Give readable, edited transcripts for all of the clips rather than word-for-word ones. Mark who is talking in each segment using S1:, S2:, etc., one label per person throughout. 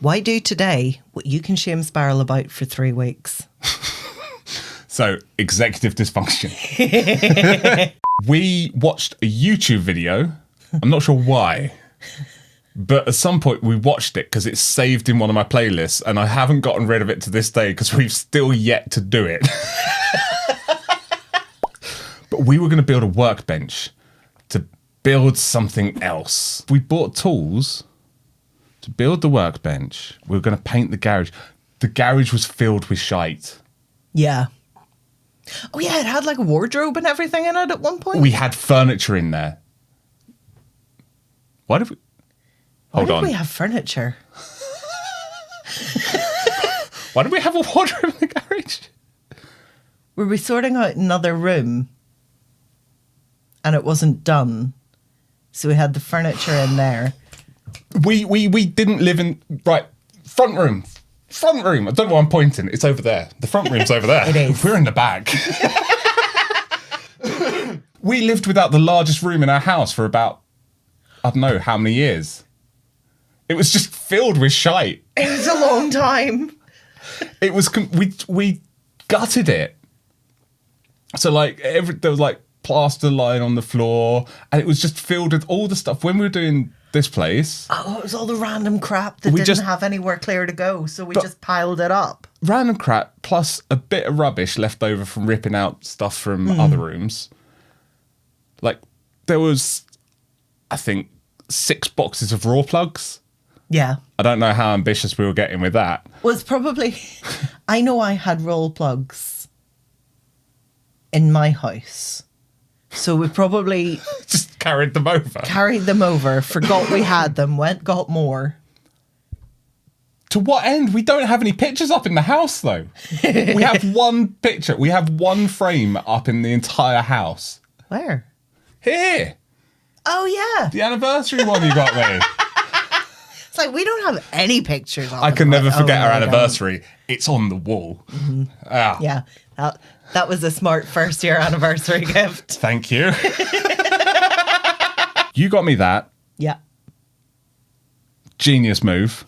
S1: Why do today what you can shame Sparrow about for 3 weeks?
S2: So, executive dysfunction. We watched a YouTube video. I'm not sure why. But at some point we watched it because it's saved in one of my playlists and I haven't gotten rid of it to this day because we've still yet to do it. But we were going to build a workbench to build something else. We bought tools to build the workbench. We were going to paint the garage. The garage was filled with shite.
S1: Yeah. Oh yeah, it had like a wardrobe and everything in it at one point.
S2: We had furniture in there. Why did we...
S1: Why
S2: Hold on.
S1: did we have furniture?
S2: Why did we have a wardrobe in the garage?
S1: Were we sorting out another room and it wasn't done? So we had the furniture in there.
S2: We didn't live in... Right, front room. Front room. I don't know why I'm pointing. It's over there. The front room's over there.
S1: It is.
S2: We're in the back. We lived without the largest room in our house for about, I don't know how many years. It was just filled with shite.
S1: It was a long time.
S2: It was... We gutted it. So like, there was like plaster lying on the floor and it was just filled with all the stuff. When we were doing this place...
S1: Oh, it was all the random crap that didn't have anywhere clear to go, so we just piled it up.
S2: Random crap plus a bit of rubbish left over from ripping out stuff from other rooms. Like, there was, I think, 6 boxes of raw plugs.
S1: Yeah.
S2: I don't know how ambitious we were getting with that.
S1: Was probably... I know I had roll plugs in my house. So we probably...
S2: Just carried them over.
S1: Forgot we had them, got more.
S2: To what end? We don't have any pictures up in the house, though. We have one picture. We have one frame up in the entire house.
S1: Where?
S2: Here.
S1: Oh, yeah.
S2: The anniversary one you got me.
S1: It's like, we don't have any pictures of
S2: I can never forget our anniversary. It's on the wall.
S1: Mm-hmm.
S2: Ah.
S1: Yeah. That was a smart first year anniversary gift.
S2: Thank you. You got me that.
S1: Yeah.
S2: Genius move.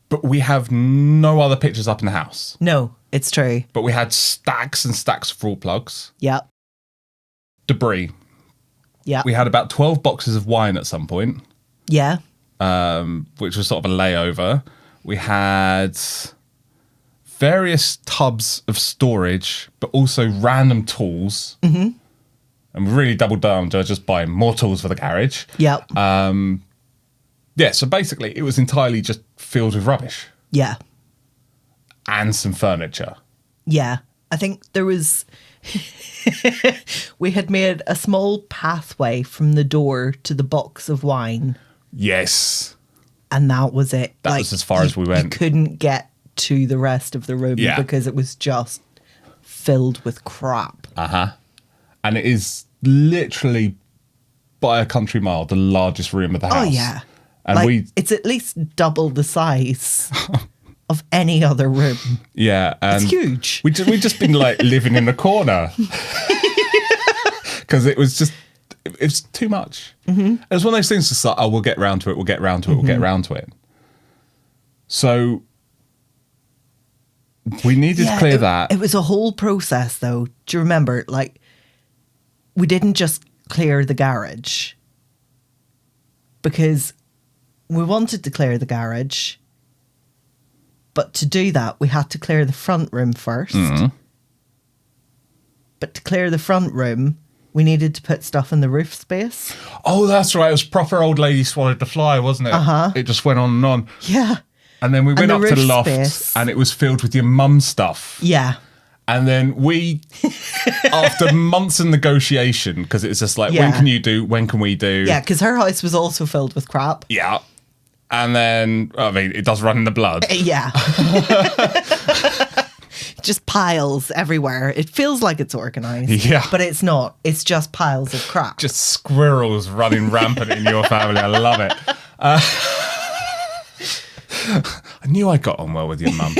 S2: But we have no other pictures up in the house.
S1: No, it's true.
S2: But we had stacks and stacks of raw plugs.
S1: Yeah.
S2: Debris.
S1: Yeah.
S2: We had about 12 boxes of wine at some point.
S1: Yeah.
S2: Which was sort of a layover. We had various tubs of storage, but also random tools. Mm-hmm. And we really doubled down to just buying more tools for the garage.
S1: Yep.
S2: Yeah, so basically it was entirely just filled with rubbish.
S1: Yeah.
S2: And some furniture.
S1: Yeah. I think there was... we had made a small pathway from the door to the box of wine.
S2: Yes.
S1: And that was it.
S2: That was as far as we went.
S1: You couldn't get to the rest of the room because it was just filled with crap.
S2: Uh-huh. And it is literally by a country mile the largest room of the house.
S1: Oh, yeah.
S2: And
S1: it's at least double the size of any other room.
S2: Yeah. And
S1: it's huge.
S2: We'd just been like living in a corner. Because it was too much. Mm-hmm. It was one of those things just like, we'll get round to it, we'll get round to it, we'll get round to it. So we needed to clear that.
S1: It was a whole process though. Do you remember? Like, we didn't just clear the garage because we wanted to clear the garage, but to do that, we had to clear the front room first. Mm-hmm. But to clear the front room, we needed to put stuff in the roof space.
S2: Oh, that's right. It was proper old lady swallowed the fly, wasn't it?
S1: Uh-huh.
S2: It just went on and on.
S1: Yeah.
S2: And then we went up to the loft
S1: space.
S2: And it was filled with your mum's stuff.
S1: Yeah.
S2: And then we, after months of negotiation, because it's just like, when can you do, when can we do?
S1: Yeah, because her house was also filled with crap.
S2: Yeah. And then, I mean, it does run in the blood.
S1: Yeah. Just piles everywhere. It feels like it's organised.
S2: Yeah.
S1: But it's not. It's just piles of crap.
S2: Just squirrels running rampant in your family. I love it. I knew I got on well with your mum.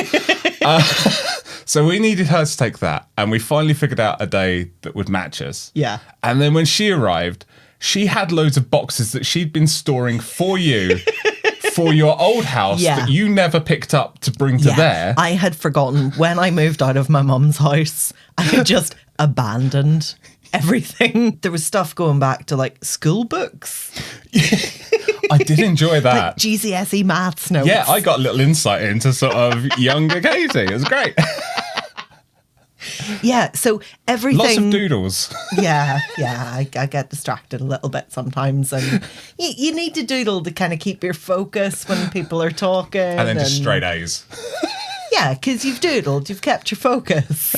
S2: So we needed her to take that. And we finally figured out a day that would match us.
S1: Yeah.
S2: And then when she arrived, she had loads of boxes that she'd been storing for you for your old house that you never picked up to bring to there.
S1: I had forgotten when I moved out of my mum's house. I had just abandoned everything. There was stuff going back to like school books.
S2: I did enjoy that.
S1: Like GCSE maths notes.
S2: Yeah, I got a little insight into sort of younger Katie. It was great.
S1: Yeah, so everything...
S2: Lots of doodles.
S1: Yeah, I get distracted a little bit sometimes. And you need to doodle to kind of keep your focus when people are talking.
S2: And then just straight A's.
S1: Yeah, because you've doodled, you've kept your focus.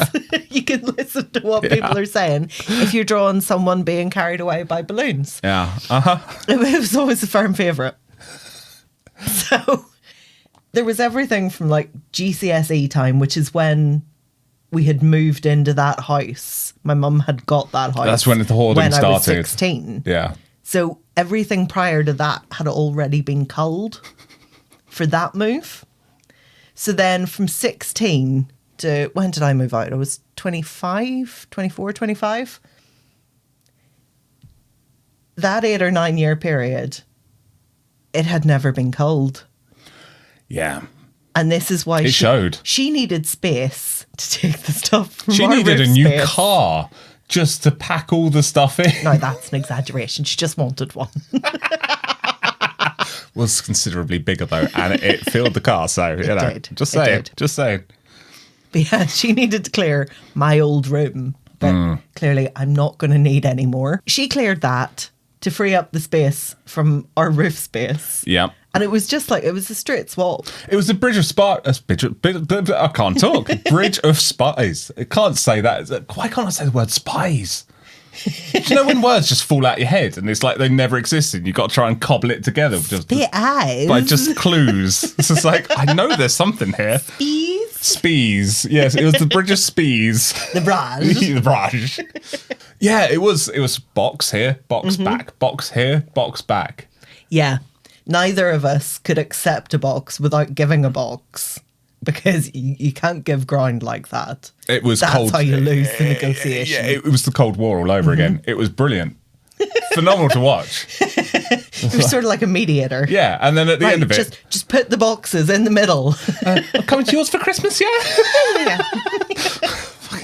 S1: You can listen to what people are saying if you're drawing someone being carried away by balloons.
S2: Yeah,
S1: It was always a firm favourite. So there was everything from like GCSE time, which is when we had moved into that house. My mum had got that house.
S2: That's when the hoarding started.
S1: When I was 16.
S2: Yeah.
S1: So everything prior to that had already been culled for that move. So then from 16 to, when did I move out? I was 24, 25. That 8 or 9 year period, it had never been culled.
S2: Yeah.
S1: And this is why she needed space to take the stuff from
S2: She
S1: our
S2: needed a
S1: roof
S2: new
S1: space.
S2: car just to pack all the stuff in.
S1: No, that's an exaggeration. She just wanted one.
S2: Was considerably bigger though, and it filled the car. So you know,
S1: did.
S2: just saying, just saying.
S1: But yeah, she needed to clear my old room that clearly I'm not going to need anymore. She cleared that to free up the space from our roof space.
S2: Yeah.
S1: And it was just like, it was a straight swap.
S2: It was the Bridge of Spies. I can't talk. Bridge of Spies. I can't say that. Why can't I say the word spies? Do you know when words just fall out your head and it's like they never existed? You've got to try and cobble it together by just clues. It's just like, I know there's something here. Spies. Yes, it was the Bridge of Spies.
S1: The Bridge.
S2: The Bridge. Yeah, it was box here, box back, box here, box back.
S1: Yeah. Neither of us could accept a box without giving a box because you can't give ground like that.
S2: It was
S1: That's
S2: cold.
S1: That's how you lose the negotiation.
S2: Yeah, it was the Cold War all over again. It was brilliant. Phenomenal to watch.
S1: You're sort of like a mediator.
S2: Yeah, and then at the end of it...
S1: Just put the boxes in the middle.
S2: I'm coming to yours for Christmas, yeah?
S1: Yeah.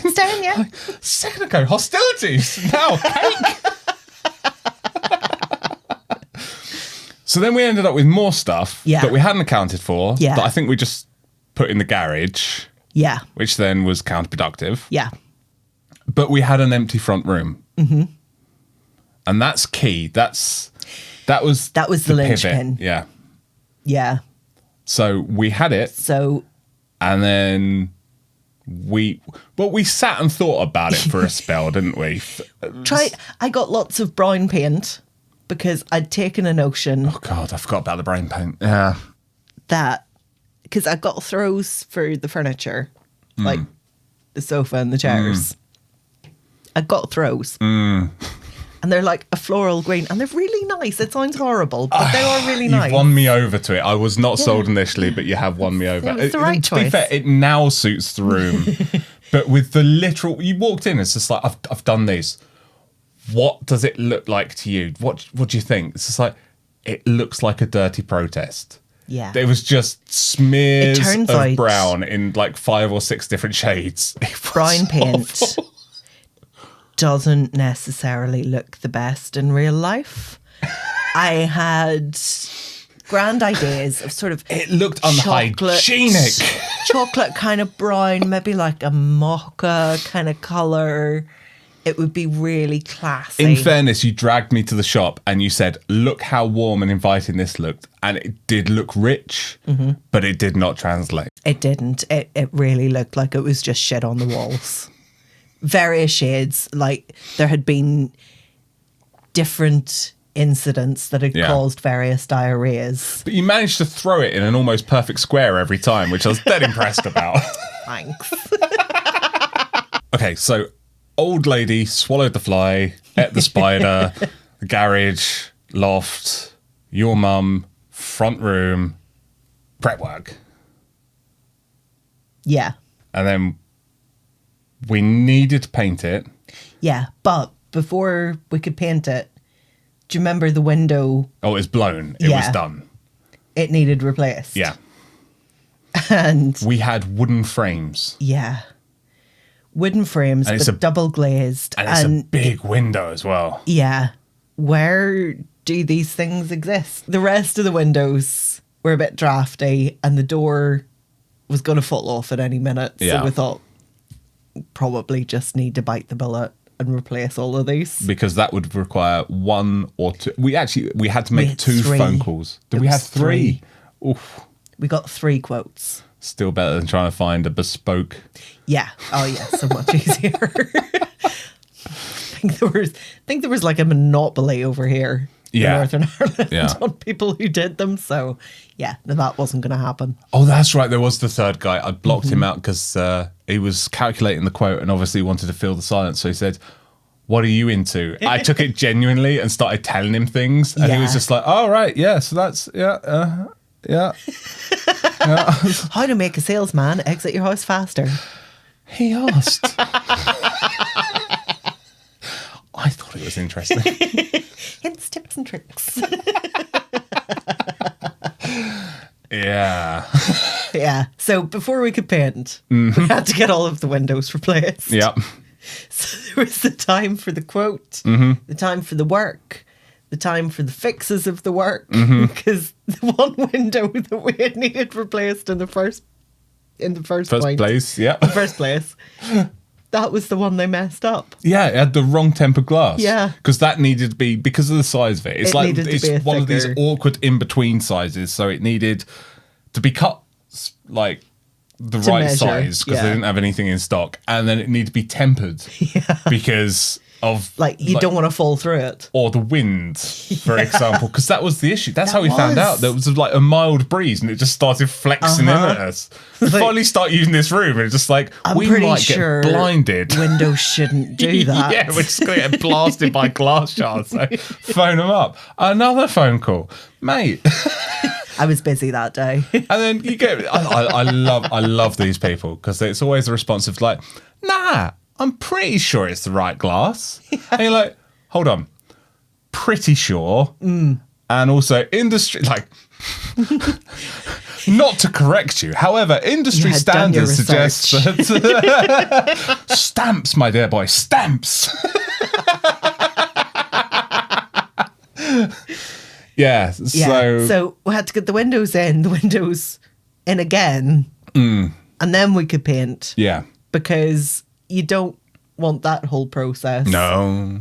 S1: Staring, yeah.
S2: A second ago, hostilities. Now, cake. So then we ended up with more stuff that we hadn't accounted for that I think we just put in the garage.
S1: Yeah.
S2: Which then was counterproductive.
S1: Yeah.
S2: But we had an empty front room. Mm-hmm. And that's key. That was
S1: the linchpin.
S2: Yeah.
S1: Yeah.
S2: So we had it.
S1: So.
S2: And then we sat and thought about it for a spell, didn't we?
S1: I got lots of brown paint because I'd taken a notion.
S2: Oh God, I forgot about the brown paint. Yeah.
S1: Because I got throws for the furniture, like the sofa and the chairs. I got throws. And they're like a floral green, and they're really nice. It sounds horrible, but they are really nice.
S2: You've won me over to it. I was not sold initially, but you have won me over.
S1: It was the right choice.
S2: To be fair, it now suits the room. But with the literal... You walked in, it's just like, I've done these. What does it look like to you? What do you think? It's just like, it looks like a dirty protest.
S1: Yeah.
S2: There was just smears of brown in like 5 or 6 different shades.
S1: Brown paint doesn't necessarily look the best in real life. I had grand ideas of sort of...
S2: It looked unhygienic.
S1: Chocolate kind of brown, maybe like a mocha kind of colour. It would be really classy.
S2: In fairness, you dragged me to the shop and you said, look how warm and inviting this looked. And it did look rich, but it did not translate.
S1: It didn't. It really looked like it was just shit on the walls. Various shades. Like there had been different incidents that had caused various diarrheas.
S2: But you managed to throw it in an almost perfect square every time, which I was dead impressed about.
S1: Thanks.
S2: Okay, so... Old lady swallowed the fly, ate the spider, the garage, loft, your mum, front room, prep work.
S1: Yeah.
S2: And then we needed to paint it.
S1: Yeah, but before we could paint it, Do you remember the window?
S2: Oh, it was blown. It was done.
S1: It needed replaced.
S2: Yeah.
S1: And
S2: we had wooden frames.
S1: Yeah. Wooden frames,
S2: and
S1: but double glazed.
S2: And it's a big window as well.
S1: Yeah. Where do these things exist? The rest of the windows were a bit drafty and the door was going to fall off at any minute.
S2: Yeah.
S1: So we thought, probably just need to bite the bullet and replace all of these.
S2: Because that would require one or two. We had to make two phone calls. Did we have three? Oof.
S1: We got 3 quotes.
S2: Still better than trying to find a bespoke.
S1: Yeah. Oh yeah, so much easier. I think there was like a monopoly over here in Northern Ireland on people who did them. So yeah, that wasn't going to happen.
S2: Oh, that's right. There was the third guy. I blocked him out because he was calculating the quote and obviously wanted to fill the silence. So he said, "What are you into?" I took it genuinely and started telling him things. And he was just like, "Oh, right. Yeah. So that's, yeah.
S1: How to make a salesman exit your house faster."
S2: He asked. I thought it was interesting.
S1: Hints, tips and tricks.
S2: Yeah.
S1: Yeah. So before we could paint, we had to get all of the windows replaced.
S2: Yep.
S1: So there was the time for the quote, the time for the work, the time for the fixes of the work, because the one window that we had needed replaced in the first place, that was the one they messed up.
S2: Yeah, it had the wrong tempered glass.
S1: Yeah.
S2: Because that needed to be, because of the size of it. It's like, it's one of these
S1: thicker
S2: awkward in-between sizes. So it needed to be cut like the right size because they didn't have anything in stock. And then it needed to be tempered because of...
S1: Like, you don't want to fall through it.
S2: Or the wind, for example, because that was the issue. That's how we found out. There was like a mild breeze and it just started flexing in at us. We finally start using this room and it's just like, we might get blinded.
S1: Windows shouldn't do that.
S2: Yeah, we're just going to get blasted by glass shards. So phone them up. Another phone call. Mate.
S1: I was busy that day.
S2: And then you get, I love these people because it's always the response of like, nah, I'm pretty sure it's the right glass. And you're like, hold on, pretty sure. And also industry, like, not to correct you. However, industry standards suggest that stamps, my dear boy, stamps.
S1: So we had to get the windows in again. And then we could paint.
S2: Yeah.
S1: Because you don't want that whole process.
S2: No.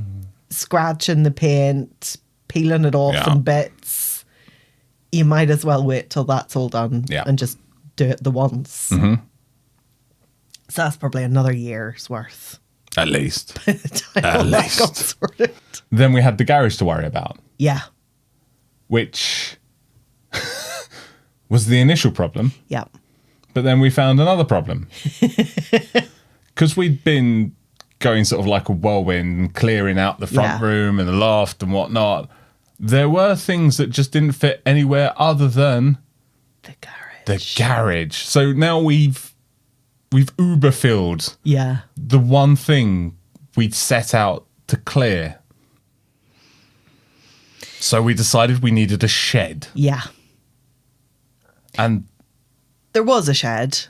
S1: Scratching the paint, peeling it off in bits. You might as well wait till that's all done and just do it the once. So that's probably another year's worth.
S2: At least.
S1: By the time all that got sorted.
S2: Then we had the garage to worry about.
S1: Yeah.
S2: Which was the initial problem.
S1: Yeah.
S2: But then we found another problem. Because we'd been going sort of like a whirlwind, clearing out the front room and the loft and whatnot. There were things that just didn't fit anywhere other than
S1: the garage.
S2: The garage. So now we've uber filled the one thing we'd set out to clear. So we decided we needed a shed.
S1: Yeah.
S2: And
S1: there was a shed,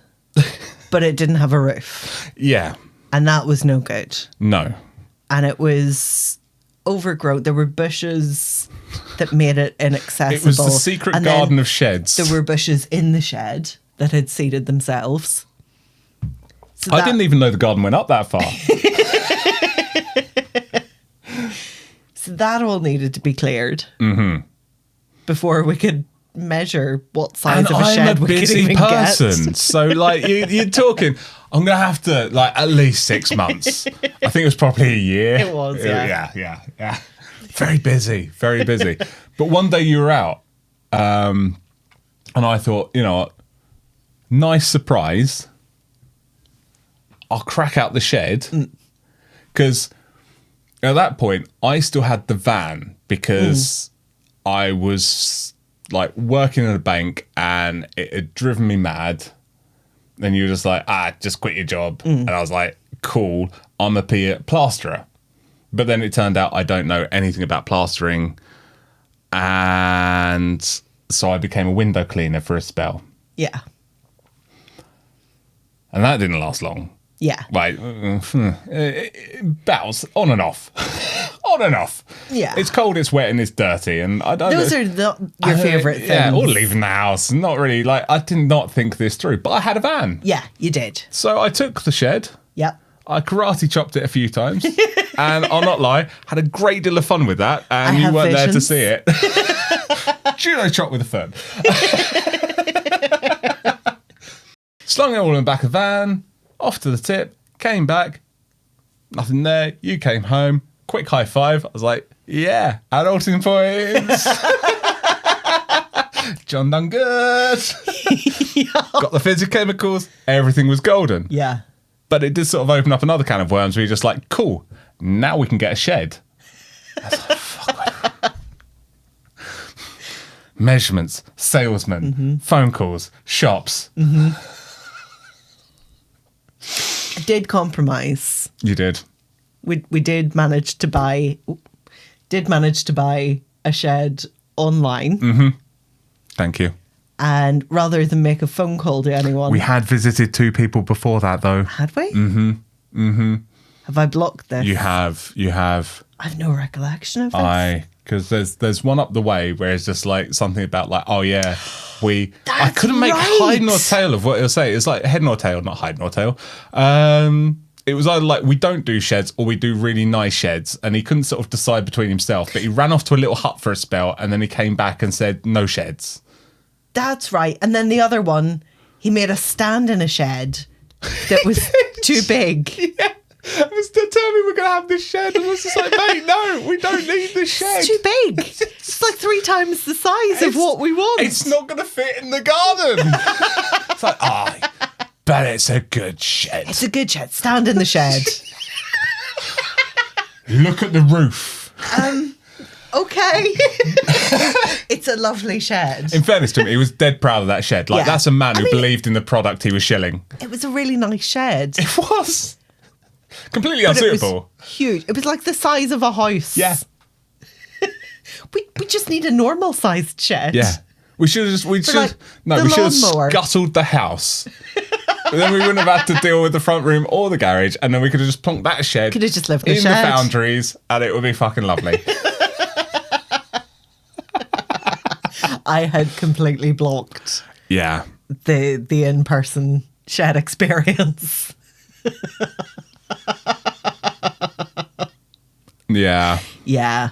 S1: but it didn't have a roof.
S2: Yeah.
S1: And that was no good.
S2: No.
S1: And it was overgrown. There were bushes that made it inaccessible.
S2: It was the secret garden of sheds.
S1: There were bushes in the shed that had seeded themselves.
S2: So I didn't even know the garden went up that far.
S1: So that all needed to be cleared before we could measure what size of a shed we could even get.
S2: So like you're talking, I'm gonna have to like at least 6 months. I think it was probably a year.
S1: It was,
S2: yeah. Very busy. But one day you were out, and I thought, you know what, nice surprise. I'll crack out the shed because at that point I still had the van because I was like working at a bank and it had driven me mad. Then you were just like, just quit your job. And I was like, cool, I'm a plasterer. But then it turned out I don't know anything about plastering. And so I became a window cleaner for a spell.
S1: Yeah.
S2: And that didn't last long.
S1: Yeah.
S2: Like, battles on and off. On and off.
S1: Yeah.
S2: It's cold, it's wet, and it's dirty. And I don't
S1: Those are not your favourite things.
S2: Yeah, or leaving the house. Not really. Like, I did not think this through. But I had a van.
S1: Yeah, you did.
S2: So I took the shed.
S1: Yep.
S2: I karate chopped it a few times. And I'll not lie, had a great deal of fun with that. And you weren't there to see it. Judo chop with a fern. Slung it all in the back of the van. Off to the tip. Came back. Nothing there. You came home. Quick high five. I was like, yeah, adulting points. John done good. Got the physichemicals. Everything was golden.
S1: Yeah.
S2: But it did sort of open up another can of worms where you're just like, cool, now we can get a shed. I was like, fuck. Measurements, salesmen, phone calls, shops.
S1: I did compromise.
S2: You did.
S1: We did manage to buy a shed online.
S2: Thank you.
S1: And rather than make a phone call to anyone,
S2: We had visited 2 people before that, though.
S1: had we? Have I blocked this?
S2: You have.
S1: I've no recollection of this.
S2: Because there's one up the way where it's just like something about like, oh yeah, I
S1: That's
S2: couldn't make
S1: right.
S2: hide nor tail of what it'll say. It's like head nor tail, not hide nor tail. It was either like we don't do sheds or we do really nice sheds, and he couldn't sort of decide between himself. But he ran off to a little hut for a spell, and then he came back and said no sheds.
S1: That's right. And then the other one, he made a stand in a shed that was too big.
S2: Yeah. I was determined we're going to have this shed. And I was just like, mate, no, we don't need this shed.
S1: It's too big. It's like 3 times the size of what we want.
S2: It's not going to fit in the garden. It's like, but it's a good shed.
S1: It's a good shed. Stand in the shed.
S2: Look at the roof.
S1: Okay. It's a lovely shed.
S2: In fairness to him, he was dead proud of that shed. Like,
S1: Yeah.
S2: that's a man who
S1: I mean-
S2: believed in the product he was shilling.
S1: It was a really nice shed.
S2: It was. Completely
S1: But it was
S2: unsuitable.
S1: huge. It was like the size of a house.
S2: Yeah.
S1: We just need a normal sized shed.
S2: Yeah. We should have
S1: like the lawnmower.
S2: scuttled the house. And then we wouldn't have had to deal with the front room or the garage, and then we could have just plonked that shed
S1: Could have just lived in
S2: in
S1: a
S2: the
S1: shed.
S2: foundries, and it would be fucking lovely.
S1: I had completely blocked
S2: Yeah.
S1: the in-person shed experience.
S2: Yeah.
S1: Yeah.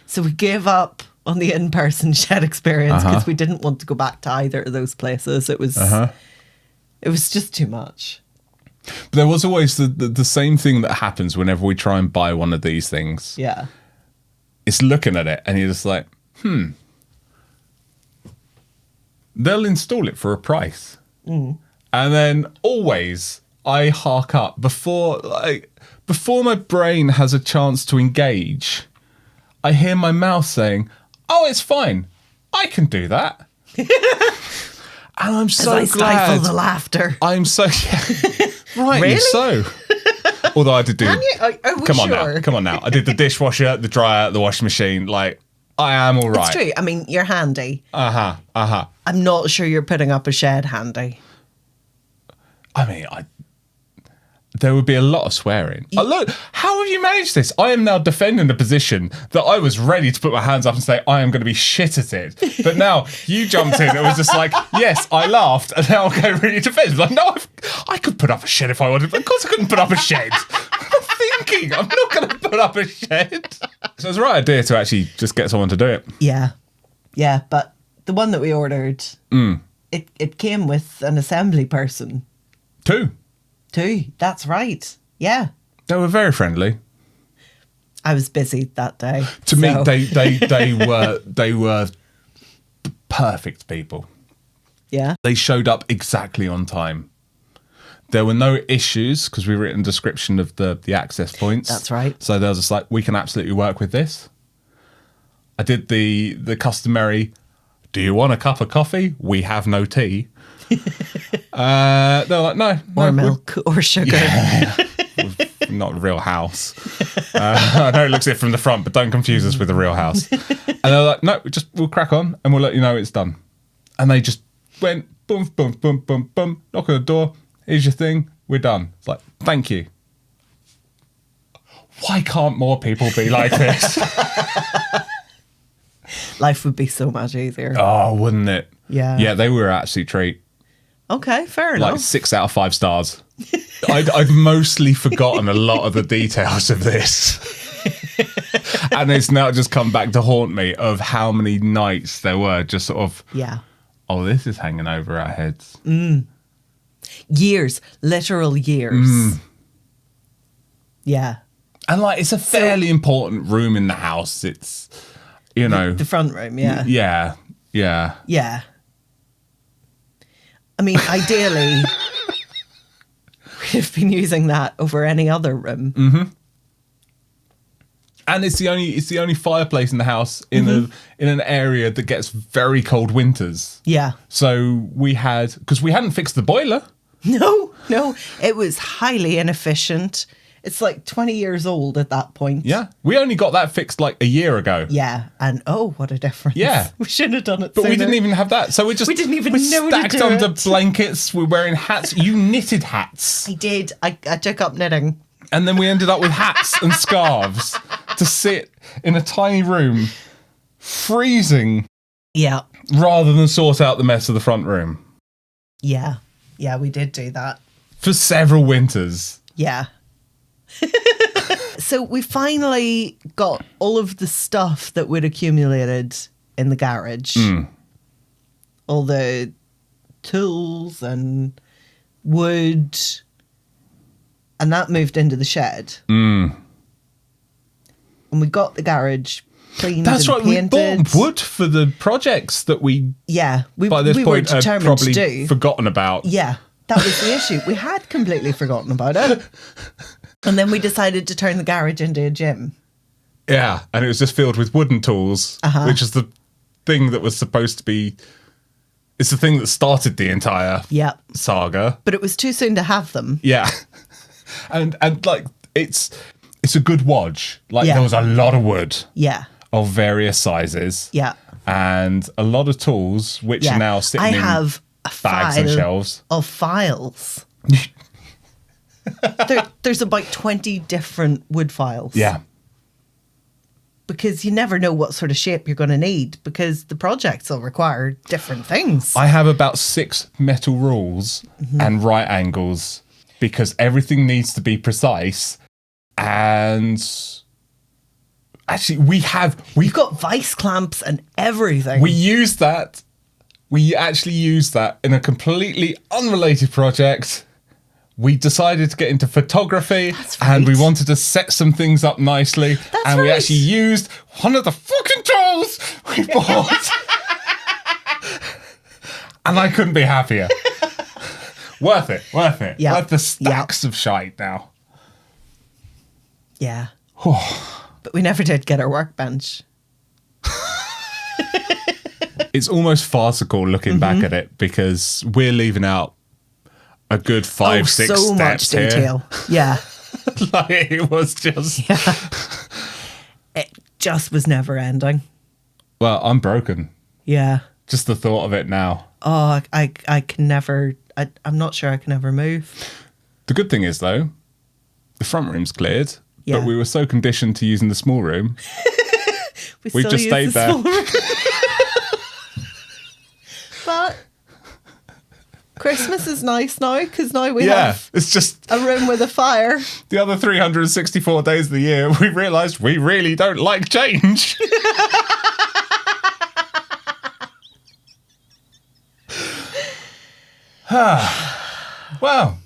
S1: So we gave up on the in-person shed experience because we didn't want to go back to either of those places. It was just too much.
S2: But there was always the same thing that happens whenever we try and buy one of these things.
S1: Yeah.
S2: It's looking at it, and you're just like, They'll install it for a price. And then always I hark up before my brain has a chance to engage. I hear my mouth saying, "Oh, it's fine. I can do that." And I'm so
S1: I
S2: glad.
S1: stifle the laughter.
S2: I'm so rightly
S1: Really?
S2: so. Although I did do.
S1: Can you? Are we
S2: Come on
S1: sure?
S2: now. Come on now. I did the dishwasher, the dryer, the washing machine. Like, I am all right.
S1: It's true. I mean, you're handy.
S2: Uh-huh.
S1: I'm not sure you're putting up a shed handy.
S2: I mean, there would be a lot of swearing. Look, how have you managed this? I am now defending the position that I was ready to put my hands up and say, I am going to be shit at it. But now you jumped in. It was just like, yes, I laughed. And now I'm going really defensive. Like, no, I could put up a shed if I wanted. But of course I couldn't put up a shed. I'm thinking, I'm not going to put up a shed. So it's the right idea to actually just get someone to do it.
S1: Yeah. Yeah, but the one that we ordered, it came with an assembly person.
S2: Too.
S1: That's right. Yeah.
S2: They were very friendly.
S1: I was busy that day.
S2: To me, they were perfect people.
S1: Yeah.
S2: They showed up exactly on time. There were no issues because we written a description of the access points.
S1: That's right.
S2: So they were just like, we can absolutely work with this. I did the customary, do you want a cup of coffee? We have no tea. They're like, no.
S1: Or milk or sugar.
S2: Yeah. not a real house. I know it looks it from the front, but don't confuse us with a real house. And they're like, no, we'll crack on and we'll let you know it's done. And they just went boom, boom, boom, boom, boom, knock on the door. Here's your thing. We're done. It's like, thank you. Why can't more people be like this?
S1: Life would be so much easier.
S2: Oh, wouldn't it?
S1: Yeah.
S2: Yeah, they were actually treat.
S1: Okay, fair enough.
S2: Like 6 out of 5 stars. I've mostly forgotten a lot of the details of this. And it's now just come back to haunt me of how many nights there were just sort of,
S1: Yeah.
S2: oh, this is hanging over our heads.
S1: Years. Literal years. Yeah.
S2: And like, it's a fairly important room in the house. It's, you know.
S1: The front room, yeah.
S2: Yeah. Yeah.
S1: Yeah. I mean, ideally, we'd have been using that over any other room.
S2: Mm-hmm. And it's the only fireplace in the house in an area that gets very cold winters.
S1: Yeah.
S2: So because we hadn't fixed the boiler.
S1: No, it was highly inefficient. It's like 20 years old at that point.
S2: Yeah. We only got that fixed like a year ago.
S1: Yeah. And oh, what a difference.
S2: Yeah.
S1: We should have done it
S2: But
S1: sooner.
S2: we didn't even have that. So we
S1: didn't even know to
S2: stacked
S1: do
S2: under
S1: it.
S2: blankets. We're wearing hats. You knitted hats.
S1: I did. I took up knitting.
S2: And then we ended up with hats and scarves to sit in a tiny room, freezing,
S1: Yeah.
S2: rather than sort out the mess of the front room.
S1: Yeah. Yeah, we did do that.
S2: For several winters.
S1: Yeah. So we finally got all of the stuff that we'd accumulated in the garage. All the tools and wood. And that moved into the shed. And we got the garage cleaned
S2: That's
S1: and
S2: right,
S1: painted.
S2: we bought wood for the projects that we,
S1: Yeah.
S2: by this
S1: we
S2: point,
S1: were
S2: had
S1: determined
S2: probably
S1: to do.
S2: forgotten about.
S1: Yeah, that was the issue. We had completely forgotten about it. And then we decided to turn the garage into a gym.
S2: Yeah, and it was just filled with wooden tools, which is the thing that was supposed to be... It's the thing that started the entire saga.
S1: But it was too soon to have them.
S2: Yeah. and like, it's a good wodge. Like,
S1: Yeah.
S2: there was a lot of wood
S1: Yeah.
S2: of various sizes.
S1: Yeah.
S2: And a lot of tools, which
S1: Yeah.
S2: are now sitting
S1: I
S2: in
S1: have a
S2: bags and
S1: file
S2: shelves.
S1: of files. There's about 20 different wood files.
S2: Yeah.
S1: Because you never know what sort of shape you're going to need because the projects will require different things.
S2: I have about 6 metal rules and right angles because everything needs to be precise. And actually,
S1: We've got vice clamps and everything.
S2: we used that. We actually used that in a completely unrelated project. We decided to get into photography and we wanted to set some things up nicely. And we actually used one of the fucking tools we bought. And I couldn't be happier. Worth it.
S1: Yeah.
S2: Worth the stacks of shite now.
S1: Yeah. But we never did get our workbench.
S2: It's almost farcical looking back at it because we're leaving out a good 5, 6
S1: so
S2: steps
S1: much detail.
S2: Here.
S1: Yeah.
S2: Like, it was just...
S1: Yeah. It just was never ending.
S2: Well, I'm broken.
S1: Yeah.
S2: Just the thought of it now.
S1: Oh, I can never... I'm not sure I can ever move.
S2: The good thing is, though, the front room's cleared,
S1: Yeah.
S2: but we were so conditioned to using the small room.
S1: We
S2: We've
S1: still
S2: just
S1: use
S2: stayed
S1: the
S2: there.
S1: small room. But Christmas is nice now because now we have
S2: It's just
S1: a room with a fire.
S2: the other 364 days of the year, we realised we really don't like change. Well,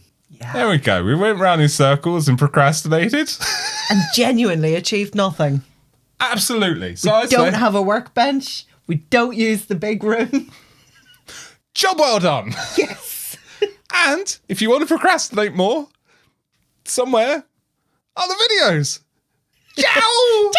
S2: there we go. We went round in circles and procrastinated.
S1: And genuinely achieved nothing.
S2: Absolutely. So I
S1: Don't
S2: say,
S1: have a workbench. We don't use the big room.
S2: job well done.
S1: Yes.
S2: And if you want to procrastinate more, somewhere, other videos. Ciao!
S1: Ciao!